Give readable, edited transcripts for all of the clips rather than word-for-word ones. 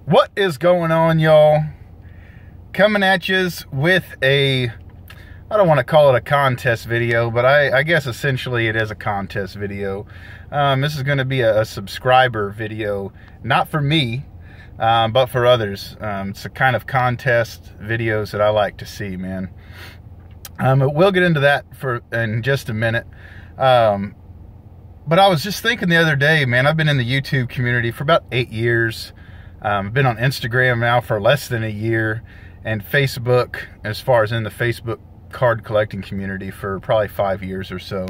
What is going on, y'all? Coming at you with I don't want to call it a contest video, but I guess essentially it is a contest video. This is going to be a subscriber video, not for me, but for others. It's a kind of contest videos that I like to see, man. We'll get into that in just a minute. But I was just thinking the other day, man, I've been in the YouTube community for about 8 years. I've been on Instagram now for less than a year, and Facebook, as far as in the Facebook card collecting community, for probably 5 years or so.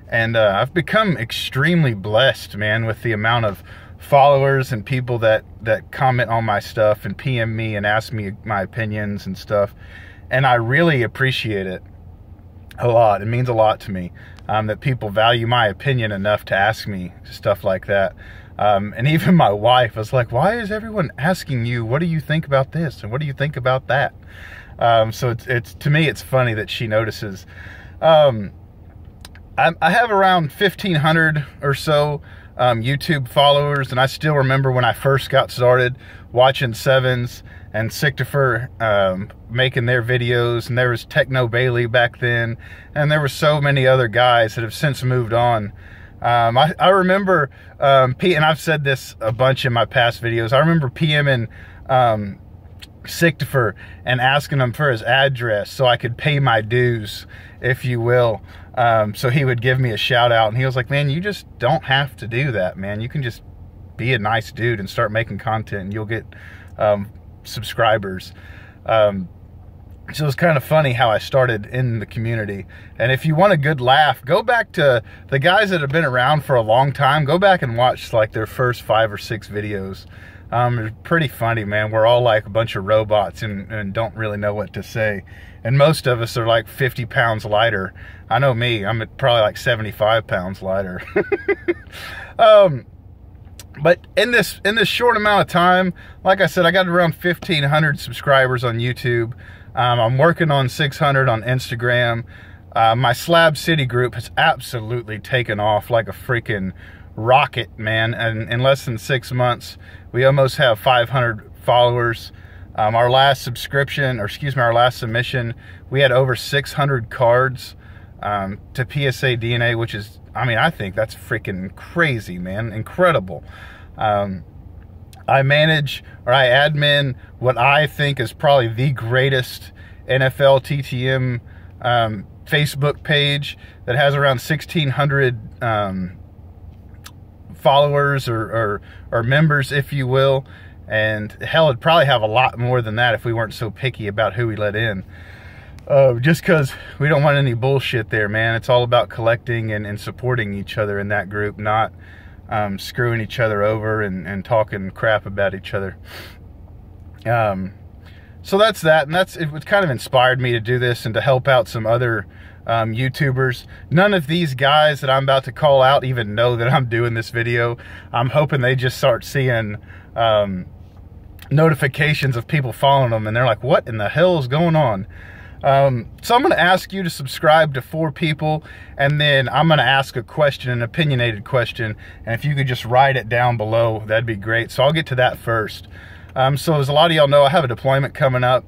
And I've become extremely blessed, man, with the amount of followers and people that comment on my stuff and PM me and ask me my opinions and stuff. And I really appreciate it a lot. It means a lot to me that people value my opinion enough to ask me stuff like that. And even my wife was like, why is everyone asking you, what do you think about this? And what do you think about that? So it's to me, it's funny that she notices. I have around 1,500 or so YouTube followers. And I still remember when I first got started watching Sevens and Sictifer making their videos. And there was Techno Bailey back then. And there were so many other guys that have since moved on. I remember, and I've said this a bunch in my past videos, I remember PMing Sictifer and asking him for his address so I could pay my dues, if you will. So he would give me a shout out, and he was like, man, you just don't have to do that, man. You can just be a nice dude and start making content, and you'll get subscribers. So it's kind of funny how I started in the community. And if you want a good laugh, go back to the guys that have been around for a long time. Go back and watch like their first 5 or 6 videos. It's pretty funny, man. We're all like a bunch of robots and don't really know what to say. And most of us are like 50 pounds lighter. I know me, I'm probably like 75 pounds lighter. But in this short amount of time, like I said, I got around 1,500 subscribers on YouTube. I'm working on 600 on Instagram. My Slab City group has absolutely taken off like a freaking rocket, man. And in less than 6 months, we almost have 500 followers. Our last submission, we had over 600 cards to PSA DNA, which is, I think that's freaking crazy, man. Incredible. I manage, or I admin, what I think is probably the greatest NFL TTM Facebook page that has around 1,600 followers or members, if you will. And hell, it'd probably have a lot more than that if we weren't so picky about who we let in. Just because we don't want any bullshit there, man. It's all about collecting and supporting each other in that group, not screwing each other over and talking crap about each other. So that's that, and it kind of inspired me to do this and to help out some other YouTubers. None of these guys that I'm about to call out even know that I'm doing this video. I'm hoping they just start seeing notifications of people following them, and they're like, what in the hell is going on? So I'm going to ask you to subscribe to 4 people, and then I'm going to ask a question, an opinionated question, and if you could just write it down below, that'd be great. So I'll get to that first. So as a lot of y'all know, I have a deployment coming up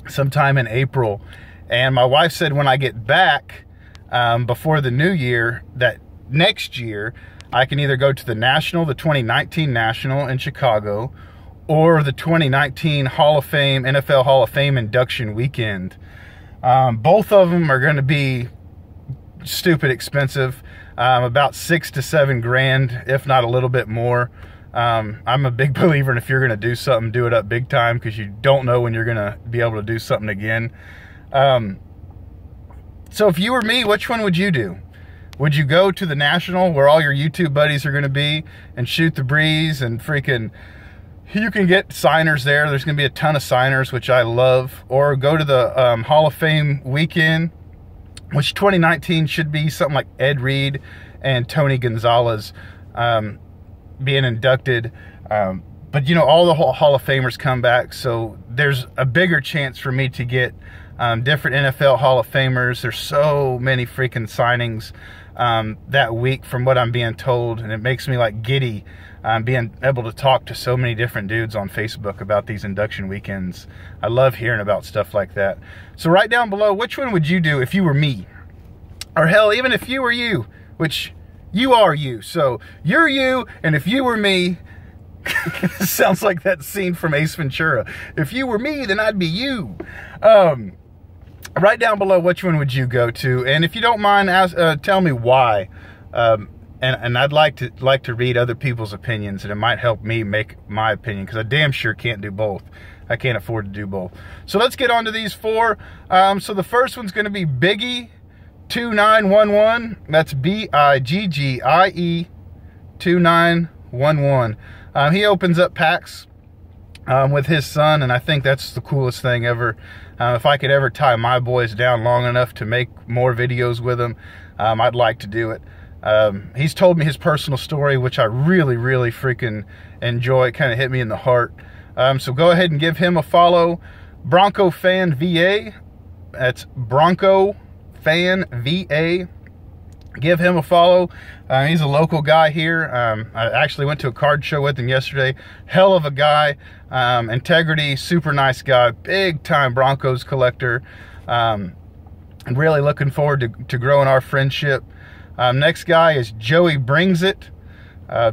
sometime in April, and my wife said when I get back before the new year, that next year I can either go to the 2019 National in Chicago, or the 2019 NFL Hall of Fame induction weekend. Both of them are going to be stupid expensive, about $6 to $7 grand, if not a little bit more. I'm a big believer in, if you're going to do something, do it up big time, because you don't know when you're going to be able to do something again. So if you were me, which one would you do? Would you go to the National, where all your YouTube buddies are going to be, and shoot the breeze and freaking... You can get signers there. There's going to be a ton of signers, which I love. Or go to the Hall of Fame weekend, which 2019 should be something like Ed Reed and Tony Gonzalez being inducted. But, you know, all the Hall of Famers come back, so there's a bigger chance for me to get different NFL Hall of Famers. There's so many freaking signings. that week from what I'm being told, and it makes me like giddy being able to talk to so many different dudes on Facebook about these induction weekends. I love hearing about stuff like that. So write down below, which one would you do if you were me? Or hell, even if you were you, which you are you. So you're you, and if you were me, sounds like that scene from Ace Ventura. If you were me, then I'd be you. Write down below which one would you go to, and if you don't mind, tell me why. And I'd like to read other people's opinions, and it might help me make my opinion, because I damn sure can't do both. I can't afford to do both. So let's get on to these four. So the first one's going to be Biggie 2911. That's BIGGIE 2911. He opens up packs with his son, and I think that's the coolest thing ever. If I could ever tie my boys down long enough to make more videos with them, I'd like to do it. He's told me his personal story, which I really freaking enjoy. It kind of hit me in the heart. So go ahead and give him a follow. Broncofan VA. That's Broncofan VA. Give him a follow. He's a local guy here. I actually went to a card show with him yesterday. Hell of a guy. Integrity, super nice guy. Big time Broncos collector. Really looking forward to growing our friendship. Next guy is Joey Brings It.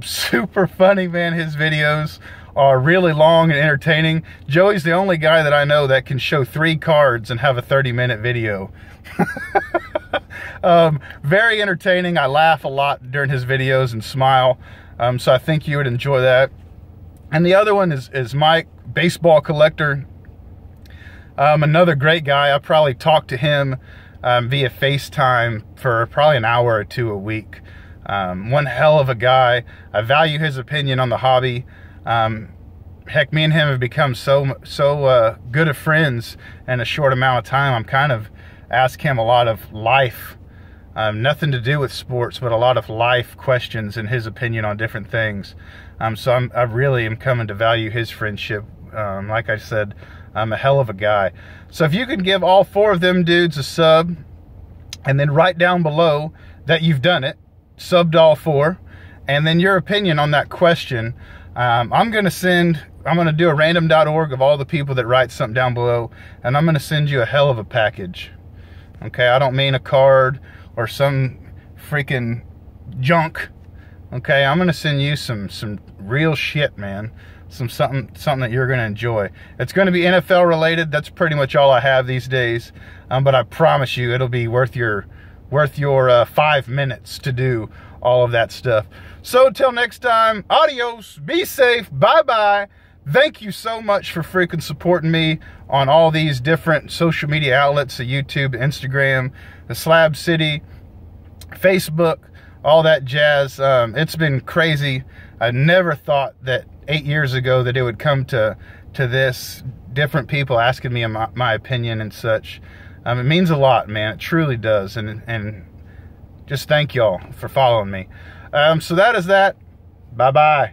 Super funny, man. His videos are really long and entertaining. Joey's the only guy that I know that can show 3 cards and have a 30-minute video. Very entertaining. I laugh a lot during his videos and smile. So I think you would enjoy that. And the other one is Mike, baseball collector. Another great guy. I probably talk to him via FaceTime for probably an hour or 2 a week. One hell of a guy. I value his opinion on the hobby. Heck, me and him have become so good of friends in a short amount of time. I'm kind of ask him a lot of life, nothing to do with sports, but a lot of life questions and his opinion on different things. So I really am coming to value his friendship. Like I said, I'm a hell of a guy. So if you can give all 4 of them dudes a sub, and then write down below that you've done it, subbed all 4, and then your opinion on that question, I'm going to do a random.org of all the people that write something down below, and I'm going to send you a hell of a package. Okay, I don't mean a card or some freaking junk. Okay, I'm going to send you some real shit, man. Something that you're going to enjoy. It's going to be NFL related. That's pretty much all I have these days. But I promise you, it'll be worth your 5 minutes to do all of that stuff. So till next time, adios, be safe, bye-bye. Thank you so much for freaking supporting me on all these different social media outlets, the YouTube, Instagram, the Slab City, Facebook, all that jazz. It's been crazy. I never thought that 8 years ago that it would come to this, different people asking me my opinion and such. It means a lot, man. It truly does. And just thank y'all for following me. So that is that. Bye-bye.